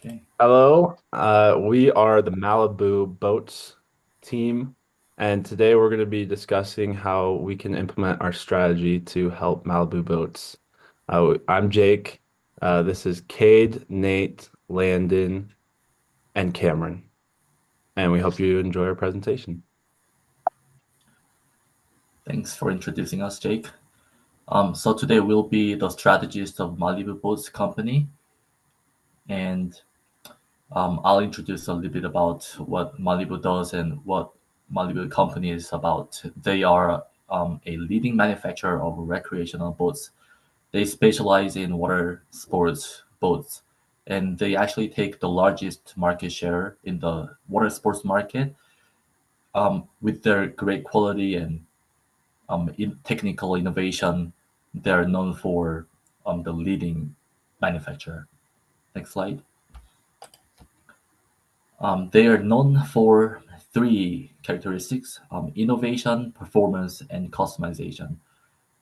Okay, Hello, we are the Malibu Boats team, and today we're going to be discussing how we can implement our strategy to help Malibu Boats. I'm Jake. This is Cade, Nate, Landon, and Cameron, and we hope you enjoy our presentation. thanks for introducing us, Jake. So today we'll be the strategist of Malibu Boats Company, and I'll introduce a little bit about what Malibu does and what Malibu Company is about. They are a leading manufacturer of recreational boats. They specialize in water sports boats, and they actually take the largest market share in the water sports market with their great quality and technical innovation. They're known for the leading manufacturer. Next slide. They are known for three characteristics: innovation, performance, and customization.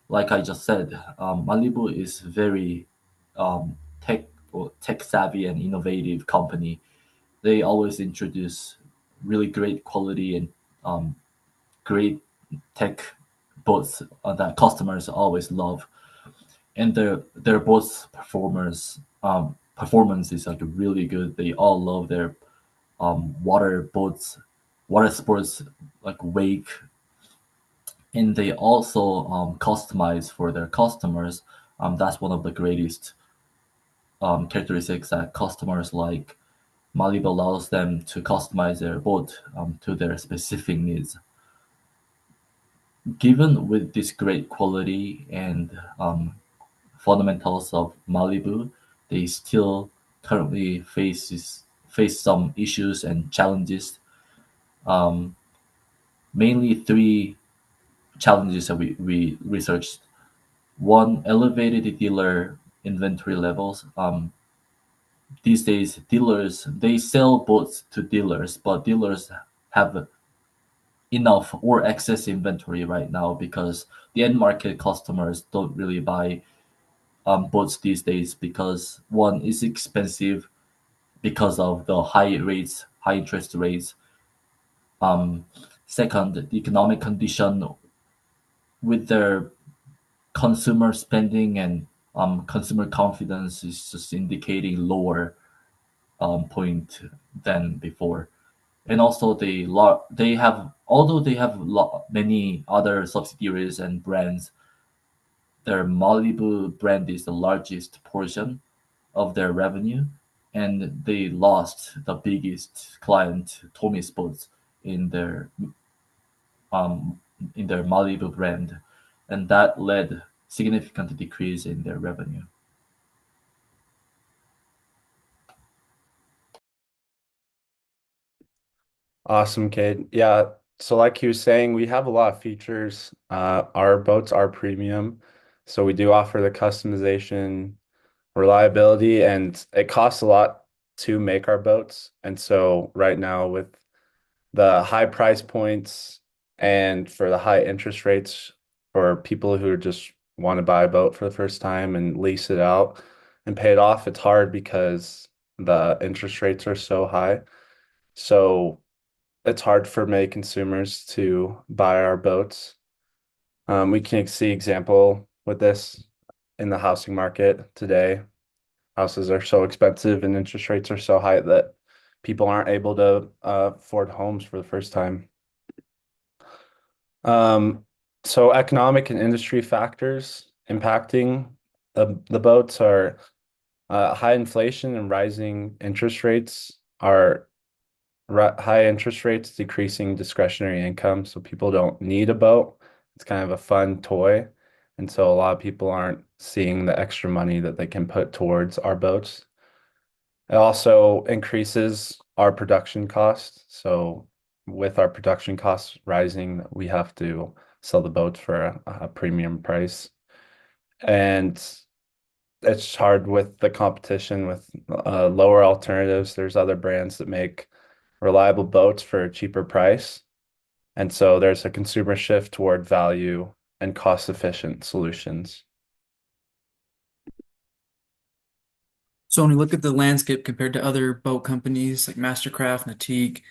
Like I just said, Malibu is very tech savvy and innovative company. They always introduce really great quality and um, great tech boats that customers always love. And their both performance is like really good. They all love their water boats, water sports like wake, and they also customize for their customers. That's one of the greatest characteristics that customers like. Malibu allows them to customize their boat to their specific needs. Given with this great quality and fundamentals of Malibu, they still currently face some issues and challenges. Um, Mainly three challenges that we researched. One, elevated dealer inventory levels. These days, dealers they sell boats to dealers, but dealers have enough or excess inventory right now because the end market customers don't really buy boats these days because one is expensive because of the high interest rates. Um, Second, the economic condition with their consumer spending and consumer confidence is just indicating lower point than before. And also they have although they have many other subsidiaries and brands, their Malibu brand is the largest portion of their revenue, and they lost the biggest client, Tommy Sports, in their um, in their Malibu brand, and that led significant decrease in their revenue. Awesome, Cade. Yeah, so like you were saying, we have a lot of features. Our boats are premium, so we do offer the customization, reliability, and it costs a lot to make our boats. And so right now with the high price points and for the high interest rates for people who just want to buy a boat for the first time and lease it out and pay it off, it's hard because the interest rates are so high. So it's hard for many consumers to buy our boats. We can see example with this in the housing market today. Houses are so expensive and interest rates are so high that people aren't able to afford homes for the first time. Um, so economic and industry factors impacting the boats are high inflation and rising interest rates are high interest rates decreasing discretionary income. So people don't need a boat. It's kind of a fun toy. And so a lot of people aren't seeing the extra money that they can put towards our boats. It also increases our production costs. So with our production costs rising, we have to sell the boats for a premium price. And it's hard with the competition with lower alternatives. There's other brands that make reliable boats for a cheaper price. And so there's a consumer shift toward value and cost efficient solutions. So when we look at the landscape compared to other boat companies like Mastercraft, Nautique,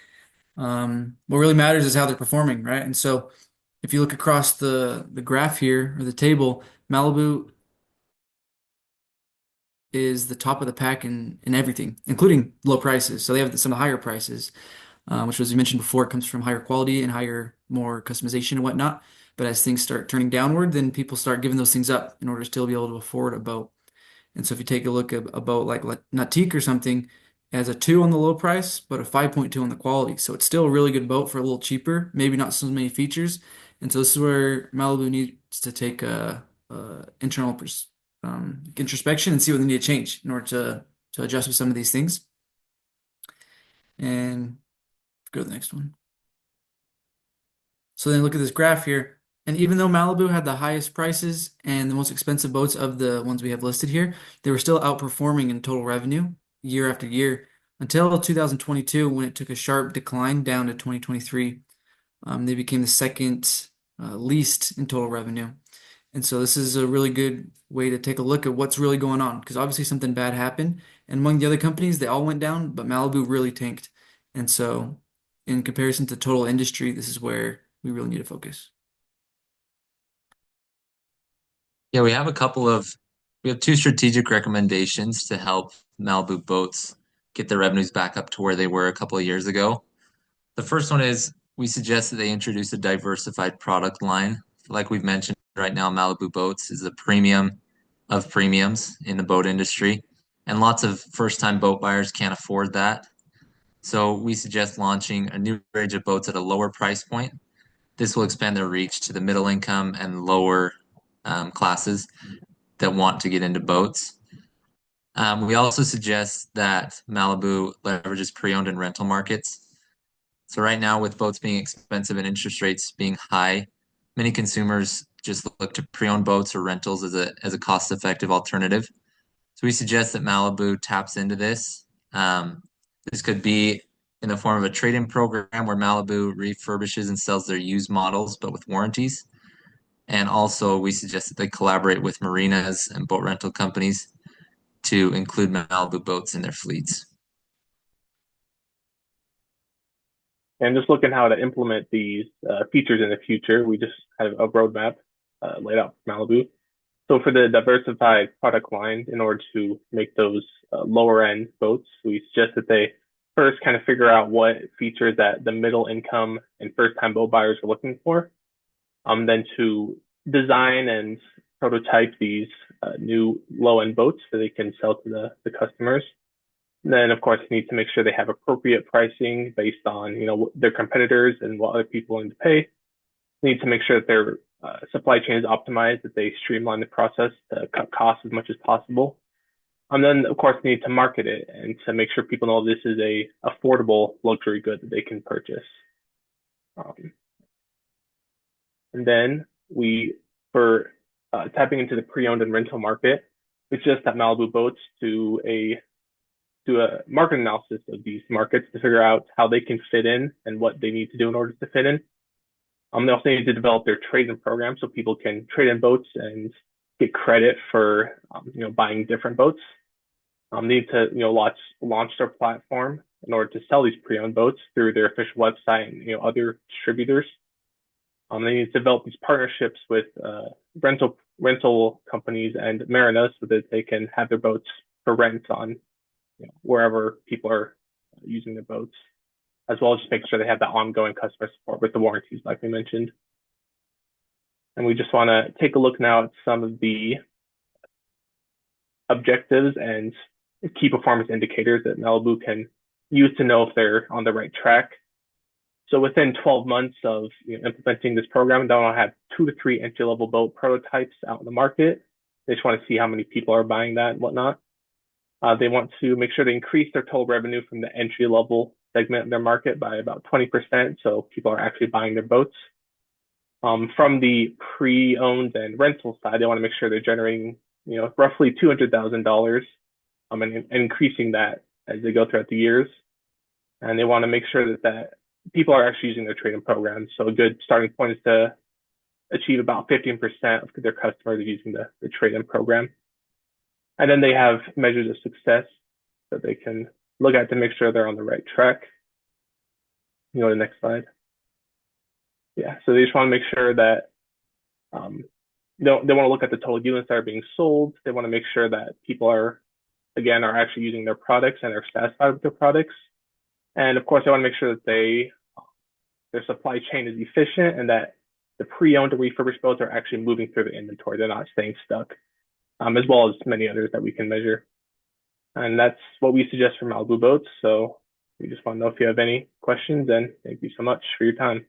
what really matters is how they're performing, right? And so if you look across the graph here or the table, Malibu is the top of the pack in everything, including low prices. So they have some of the higher prices, which, as you mentioned before, it comes from higher quality and higher, more customization and whatnot. But as things start turning downward, then people start giving those things up in order to still be able to afford a boat. And so if you take a look at a boat like Nautique or something, it has a 2 on the low price, but a 5.2 on the quality. So it's still a really good boat for a little cheaper, maybe not so many features. And so this is where Malibu needs to take a internal introspection and see what they need to change in order to adjust with some of these things. And go to the next one. So then look at this graph here. And even though Malibu had the highest prices and the most expensive boats of the ones we have listed here, they were still outperforming in total revenue year after year until 2022 when it took a sharp decline down to 2023. They became the second least in total revenue. And so this is a really good way to take a look at what's really going on because obviously something bad happened. And among the other companies, they all went down, but Malibu really tanked. And so in comparison to total industry, this is where we really need to focus. Yeah, we have two strategic recommendations to help Malibu boats get their revenues back up to where they were a couple of years ago. The first one is we suggest that they introduce a diversified product line. Like we've mentioned, right now, Malibu Boats is a premium of premiums in the boat industry, and lots of first-time boat buyers can't afford that. So we suggest launching a new range of boats at a lower price point. This will expand their reach to the middle income and lower classes that want to get into boats. We also suggest that Malibu leverages pre-owned and rental markets. So right now, with boats being expensive and interest rates being high, many consumers just look to pre-owned boats or rentals as a cost-effective alternative. So we suggest that Malibu taps into this. This could be in the form of a trade-in program where Malibu refurbishes and sells their used models, but with warranties. And also, we suggest that they collaborate with marinas and boat rental companies to include Malibu boats in their fleets. And just looking how to implement these features in the future, we just have a roadmap laid out for Malibu. So for the diversified product line, in order to make those lower end boats, we suggest that they first kind of figure out what features that the middle income and first time boat buyers are looking for. Then to design and prototype these new low end boats so they can sell to the customers. Then, of course, you need to make sure they have appropriate pricing based on, their competitors and what other people are willing to pay. You need to make sure that their supply chain is optimized, that they streamline the process to cut costs as much as possible. And then, of course, you need to market it and to make sure people know this is a affordable luxury good that they can purchase. And then for tapping into the pre-owned and rental market, it's just that Malibu Boats do a market analysis of these markets to figure out how they can fit in and what they need to do in order to fit in. They also need to develop their trade-in program so people can trade in boats and get credit for buying different boats. They need to launch their platform in order to sell these pre-owned boats through their official website and other distributors. They need to develop these partnerships with rental companies and marinas so that they can have their boats for rent on wherever people are using the boats, as well as just making sure they have that ongoing customer support with the warranties, like we mentioned. And we just want to take a look now at some of the objectives and key performance indicators that Malibu can use to know if they're on the right track. So within 12 months of implementing this program, they want to have 2 to 3 entry-level boat prototypes out in the market. They just want to see how many people are buying that and whatnot. They want to make sure to increase their total revenue from the entry-level segment of their market by about 20%, so people are actually buying their boats. From the pre-owned and rental side, they want to make sure they're generating, roughly $200,000, and increasing that as they go throughout the years. And they want to make sure that people are actually using their trade-in programs. So a good starting point is to achieve about 15% of their customers using the trade-in program. And then they have measures of success that they can look at to make sure they're on the right track. You go to the next slide. Yeah, so they just want to make sure that they want to look at the total units that are being sold. They want to make sure that people are actually using their products and are satisfied with their products. And of course, they want to make sure that their supply chain is efficient and that the pre-owned or refurbished boats are actually moving through the inventory. They're not staying stuck, as well as many others that we can measure. And that's what we suggest for Malibu boats. So we just want to know if you have any questions, and thank you so much for your time.